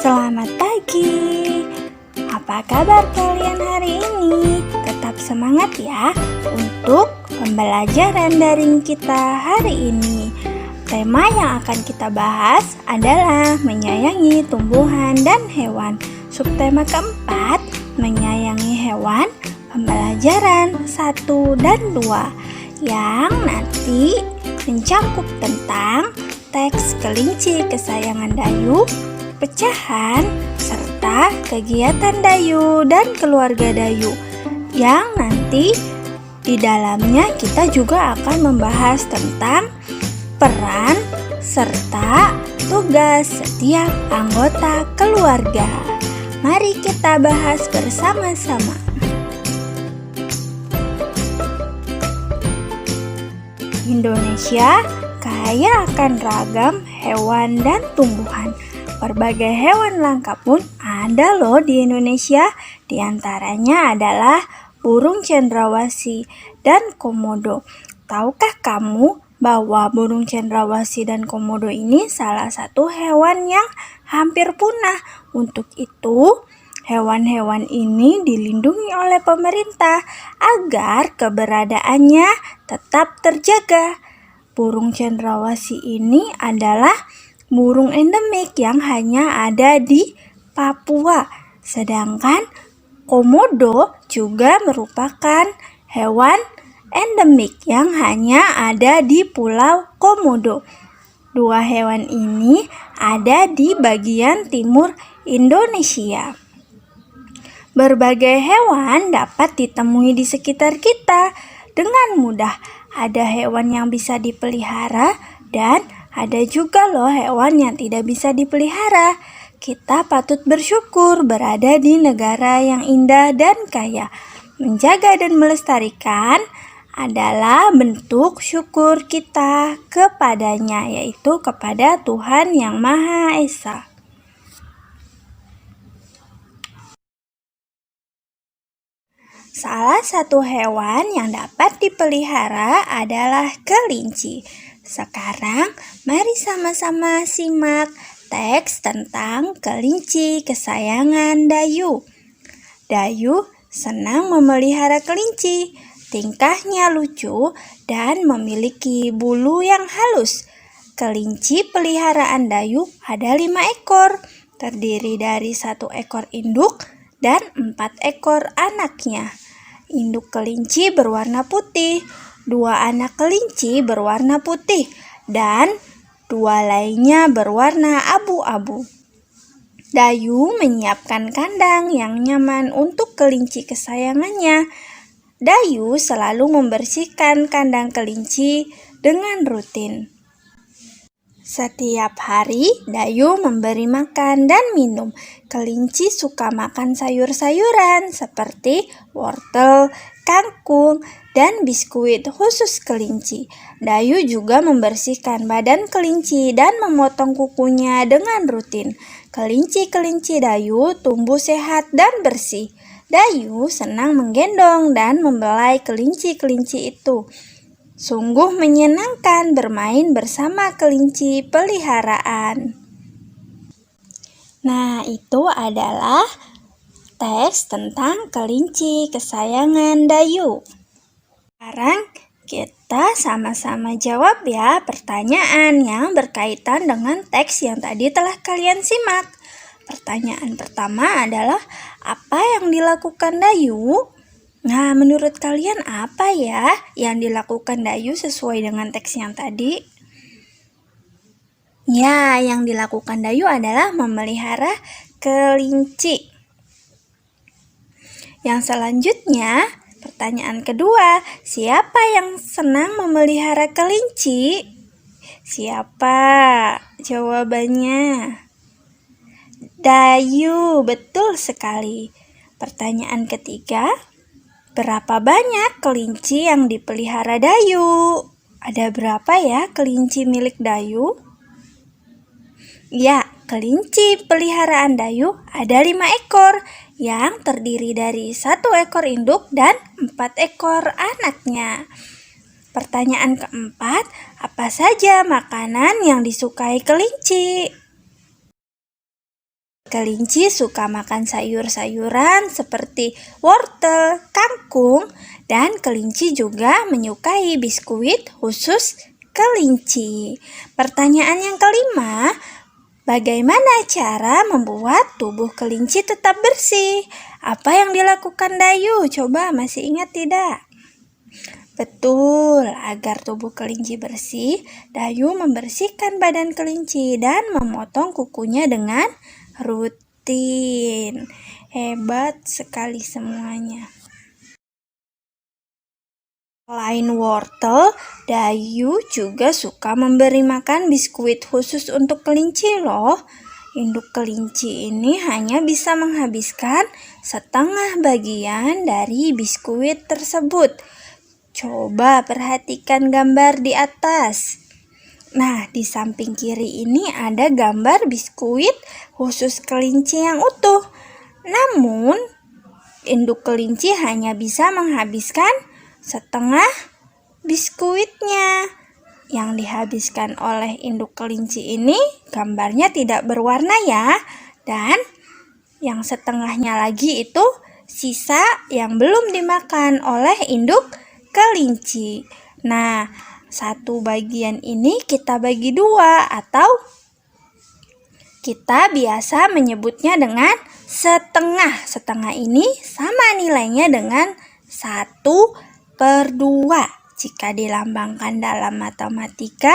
Selamat pagi. Apa kabar kalian hari ini? Tetap semangat ya untuk pembelajaran daring kita hari ini. Tema yang akan kita bahas adalah menyayangi tumbuhan dan hewan. Subtema keempat, menyayangi hewan, pembelajaran 1 dan 2 yang nanti mencakup tentang teks kelinci kesayangan Dayu, pecahan, serta kegiatan Dayu dan keluarga Dayu, yang nanti di dalamnya kita juga akan membahas tentang peran serta tugas setiap anggota keluarga. Mari kita bahas bersama-sama. Indonesia kaya akan ragam hewan dan tumbuhan. Berbagai hewan langka pun ada loh di Indonesia. Di antaranya adalah burung cendrawasih dan komodo. Tahukah kamu bahwa burung cendrawasih dan komodo ini salah satu hewan yang hampir punah? Untuk itu, hewan-hewan ini dilindungi oleh pemerintah agar keberadaannya tetap terjaga. Burung cendrawasih ini adalah burung endemik yang hanya ada di Papua. Sedangkan komodo juga merupakan hewan endemik yang hanya ada di Pulau Komodo. Dua hewan ini ada di bagian timur Indonesia. Berbagai hewan dapat ditemui di sekitar kita dengan mudah. Ada hewan yang bisa dipelihara dan ada juga loh hewan yang tidak bisa dipelihara. Kita patut bersyukur berada di negara yang indah dan kaya. Menjaga dan melestarikan adalah bentuk syukur kita kepadanya, yaitu kepada Tuhan Yang Maha Esa. Salah satu hewan yang dapat dipelihara adalah kelinci. Sekarang, mari sama-sama simak teks tentang kelinci kesayangan Dayu. Dayu senang memelihara kelinci. Tingkahnya lucu dan memiliki bulu yang halus. Kelinci peliharaan Dayu ada 5 ekor, terdiri dari 1 ekor induk dan 4 ekor anaknya. Induk kelinci berwarna putih. 2 anak kelinci berwarna putih dan 2 lainnya berwarna abu-abu. Dayu menyiapkan kandang yang nyaman untuk kelinci kesayangannya. Dayu selalu membersihkan kandang kelinci dengan rutin. Setiap hari, Dayu memberi makan dan minum. Kelinci suka makan sayur-sayuran seperti wortel, kangkung, dan biskuit khusus kelinci. Dayu juga membersihkan badan kelinci dan memotong kukunya dengan rutin. Kelinci-kelinci Dayu tumbuh sehat dan bersih. Dayu senang menggendong dan membelai kelinci-kelinci itu. Sungguh menyenangkan bermain bersama kelinci peliharaan. Nah, itu adalah teks tentang kelinci kesayangan Dayu. Sekarang kita sama-sama jawab ya pertanyaan yang berkaitan dengan teks yang tadi telah kalian simak. Pertanyaan pertama adalah, apa yang dilakukan Dayu? Nah, menurut kalian apa ya yang dilakukan Dayu sesuai dengan teks yang tadi? Ya, yang dilakukan Dayu adalah memelihara kelinci. Yang selanjutnya, pertanyaan kedua, siapa yang senang memelihara kelinci? Siapa? Jawabannya Dayu, betul sekali. Pertanyaan ketiga, berapa banyak kelinci yang dipelihara Dayu? Ada berapa ya kelinci milik Dayu? Ya, kelinci peliharaan Dayu ada 5 ekor yang terdiri dari 1 ekor induk dan 4 ekor anaknya. Pertanyaan keempat, apa saja makanan yang disukai kelinci? Kelinci suka makan sayur-sayuran seperti wortel, kangkung, dan kelinci juga menyukai biskuit khusus kelinci. Pertanyaan yang kelima, bagaimana cara membuat tubuh kelinci tetap bersih? Apa yang dilakukan Dayu? Coba masih ingat tidak? Betul, agar tubuh kelinci bersih, Dayu membersihkan badan kelinci dan memotong kukunya dengan rutin. Hebat sekali semuanya. Selain wortel, Dayu juga suka memberi makan biskuit khusus untuk kelinci loh. Induk kelinci ini hanya bisa menghabiskan setengah bagian dari biskuit tersebut. Coba perhatikan gambar di atas. Nah, di samping kiri ini ada gambar biskuit khusus kelinci yang utuh. Namun, induk kelinci hanya bisa menghabiskan setengah biskuitnya. Yang dihabiskan oleh induk kelinci ini gambarnya tidak berwarna ya. Dan yang setengahnya lagi itu sisa yang belum dimakan oleh induk kelinci. Nah, satu bagian ini kita bagi dua atau kita biasa menyebutnya dengan setengah. Setengah ini sama nilainya dengan 1/2. Jika dilambangkan dalam matematika,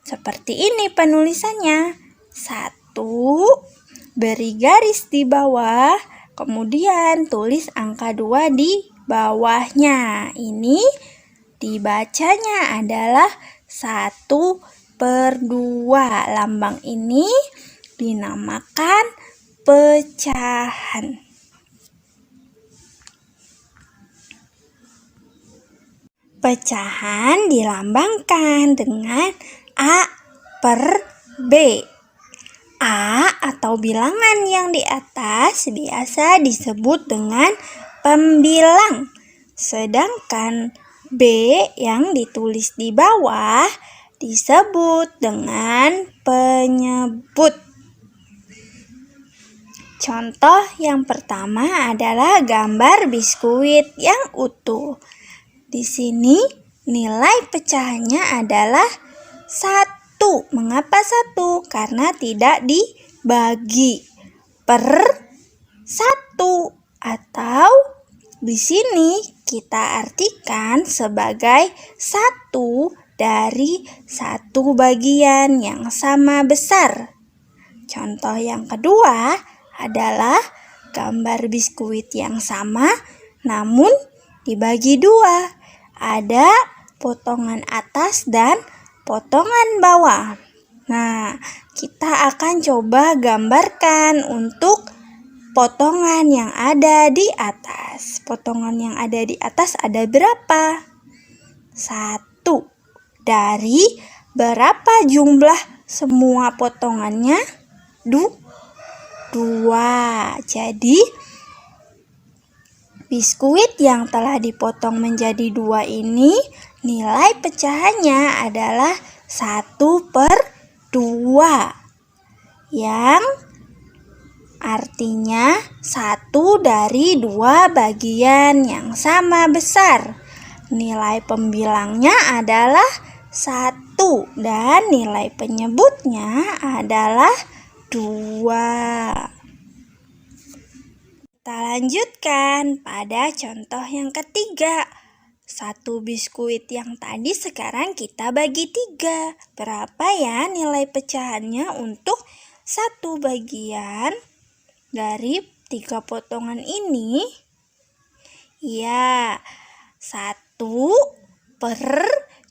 seperti ini penulisannya. 1, beri garis di bawah, kemudian tulis angka 2 di bawahnya. Ini dibacanya adalah 1/2. Lambang ini dinamakan pecahan. Pecahan dilambangkan dengan A/B. A atau bilangan yang di atas biasa disebut dengan pembilang. Sedangkan B yang ditulis di bawah disebut dengan penyebut. Contoh yang pertama adalah gambar biskuit yang utuh. Di sini nilai pecahannya adalah 1. Mengapa 1? Karena tidak dibagi per 1. Atau di sini kita artikan sebagai 1 dari 1 bagian yang sama besar. Contoh yang kedua adalah gambar biskuit yang sama namun dibagi 2. Ada potongan atas dan potongan bawah. Nah, kita akan coba gambarkan untuk potongan yang ada di atas. Potongan yang ada di atas ada berapa? 1. Dari berapa jumlah semua potongannya? 2. Jadi biskuit yang telah dipotong menjadi 2 ini nilai pecahannya adalah 1/2. Yang artinya 1 dari 2 bagian yang sama besar. Nilai pembilangnya adalah 1 dan nilai penyebutnya adalah 2. Kita lanjutkan pada contoh yang ketiga. 1 biskuit yang tadi sekarang kita bagi 3. Berapa ya nilai pecahannya untuk 1 bagian dari 3 potongan ini? Ya, 1 per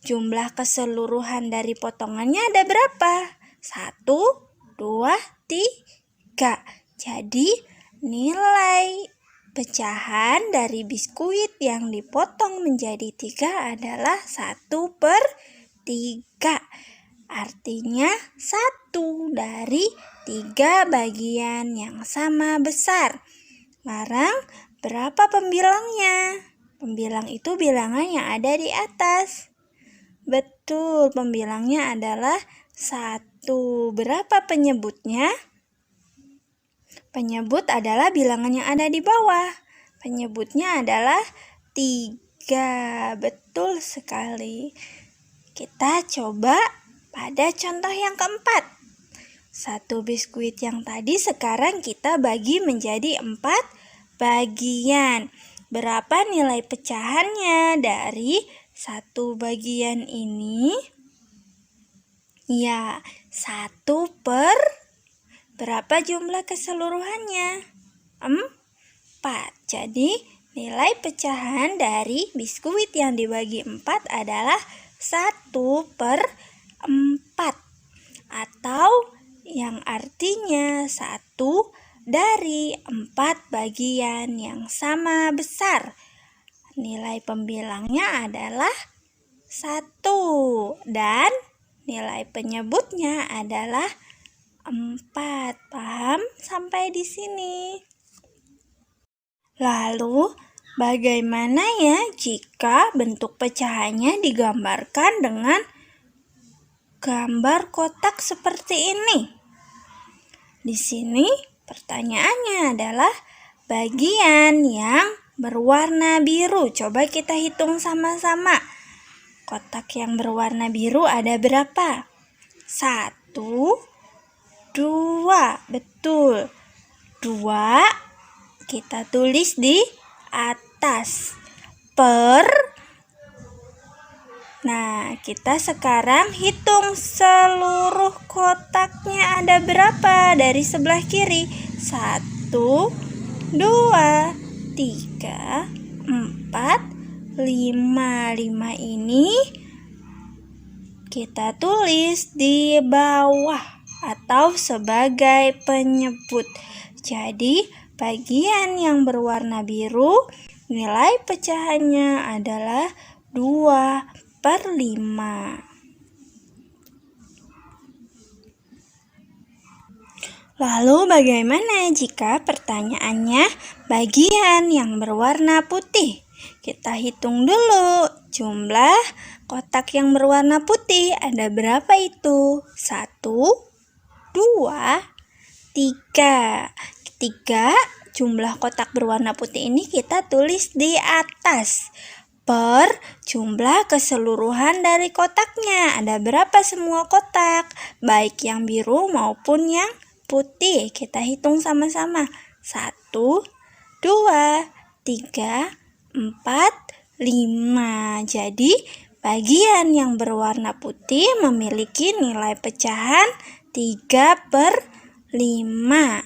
jumlah keseluruhan dari potongannya ada berapa? 1, 2, 3. Jadi nilai pecahan dari biskuit yang dipotong menjadi 3 adalah 1/3. Artinya 1 dari 3 bagian yang sama besar. Sekarang berapa pembilangnya? Pembilang itu bilangan yang ada di atas. Betul, pembilangnya adalah 1. Berapa penyebutnya? Penyebut adalah bilangan yang ada di bawah. Penyebutnya adalah 3. Betul sekali. Kita coba pada contoh yang keempat. 1 biskuit yang tadi sekarang kita bagi menjadi 4 bagian. Berapa nilai pecahannya dari 1 bagian ini? Ya, 1 per berapa jumlah keseluruhannya? 4. Jadi nilai pecahan dari biskuit yang dibagi 4 adalah 1 per 4. Atau yang artinya 1 dari 4 bagian yang sama besar. Nilai pembilangnya adalah 1 dan nilai penyebutnya adalah 4. Paham sampai di sini? Lalu, bagaimana ya jika bentuk pecahannya digambarkan dengan gambar kotak seperti ini? Di sini pertanyaannya adalah bagian yang berwarna biru. Coba kita hitung sama-sama. Kotak yang berwarna biru ada berapa? 1, 2. Betul. 2 kita tulis di atas. Per. Nah, kita sekarang hitung seluruh kotaknya ada berapa dari sebelah kiri. 1, 2, 3, 4, 5. 5 ini kita tulis di bawah atau sebagai penyebut. Jadi, bagian yang berwarna biru nilai pecahannya adalah 2 per 5. Lalu bagaimana jika pertanyaannya bagian yang berwarna putih? Kita hitung dulu jumlah kotak yang berwarna putih ada berapa itu? 1, 2, 3. 3 jumlah kotak berwarna putih ini kita tulis di atas. Per jumlah keseluruhan dari kotaknya. Ada berapa semua kotak? Baik yang biru maupun yang putih. Kita hitung sama-sama. 1, 2, 3, 4, 5. Jadi bagian yang berwarna putih memiliki nilai pecahan 3 per 5.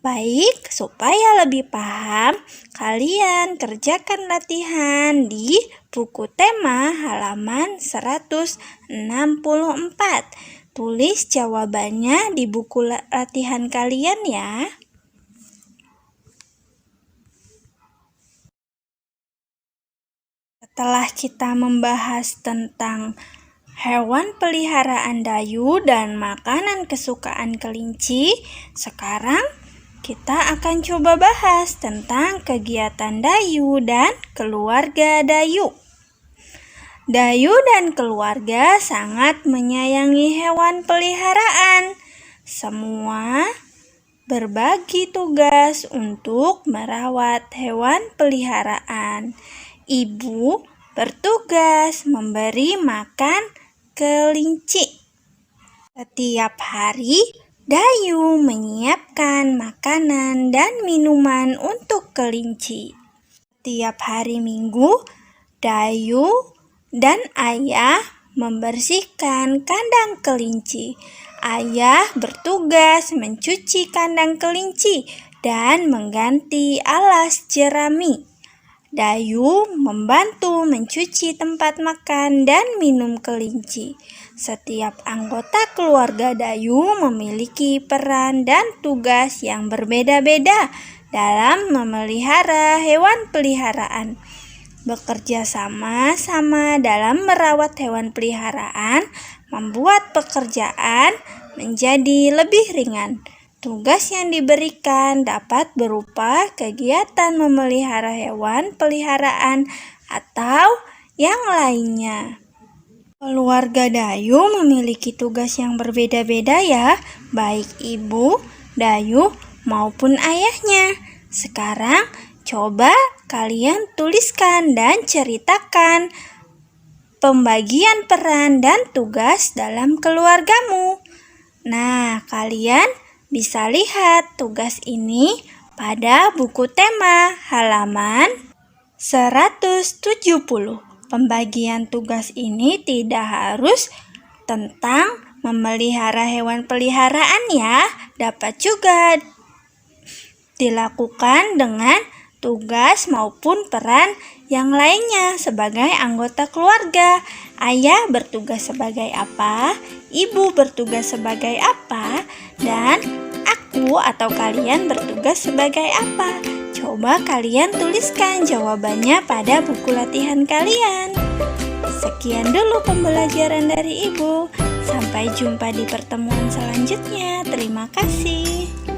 Baik, supaya lebih paham, kalian kerjakan latihan di buku tema halaman 164. Tulis jawabannya di buku latihan kalian ya. Setelah kita membahas tentang hewan peliharaan Dayu dan makanan kesukaan kelinci, sekarang kita akan coba bahas tentang kegiatan Dayu dan keluarga Dayu. Dayu dan keluarga sangat menyayangi hewan peliharaan. Semua berbagi tugas untuk merawat hewan peliharaan. Ibu bertugas memberi makan kelinci. Setiap hari, Dayu menyiapkan makanan dan minuman untuk kelinci. Setiap hari Minggu, Dayu dan ayah membersihkan kandang kelinci. Ayah bertugas mencuci kandang kelinci dan mengganti alas jerami. Dayu membantu mencuci tempat makan dan minum kelinci. Setiap anggota keluarga Dayu memiliki peran dan tugas yang berbeda-beda dalam memelihara hewan peliharaan. Bekerja sama-sama dalam merawat hewan peliharaan membuat pekerjaan menjadi lebih ringan. Tugas yang diberikan dapat berupa kegiatan memelihara hewan peliharaan atau yang lainnya. Keluarga Dayu memiliki tugas yang berbeda-beda ya, baik ibu Dayu maupun ayahnya. Sekarang coba kalian tuliskan dan ceritakan pembagian peran dan tugas dalam keluargamu. Nah, kalian bisa lihat tugas ini pada buku tema halaman 170. Pembagian tugas ini tidak harus tentang memelihara hewan peliharaan ya, dapat juga dilakukan dengan tugas maupun peran yang lainnya sebagai anggota keluarga. Ayah bertugas sebagai apa, ibu bertugas sebagai apa, dan aku atau kalian bertugas sebagai apa. Coba kalian tuliskan jawabannya pada buku latihan kalian. Sekian dulu pembelajaran dari Ibu. Sampai jumpa di pertemuan selanjutnya. Terima kasih.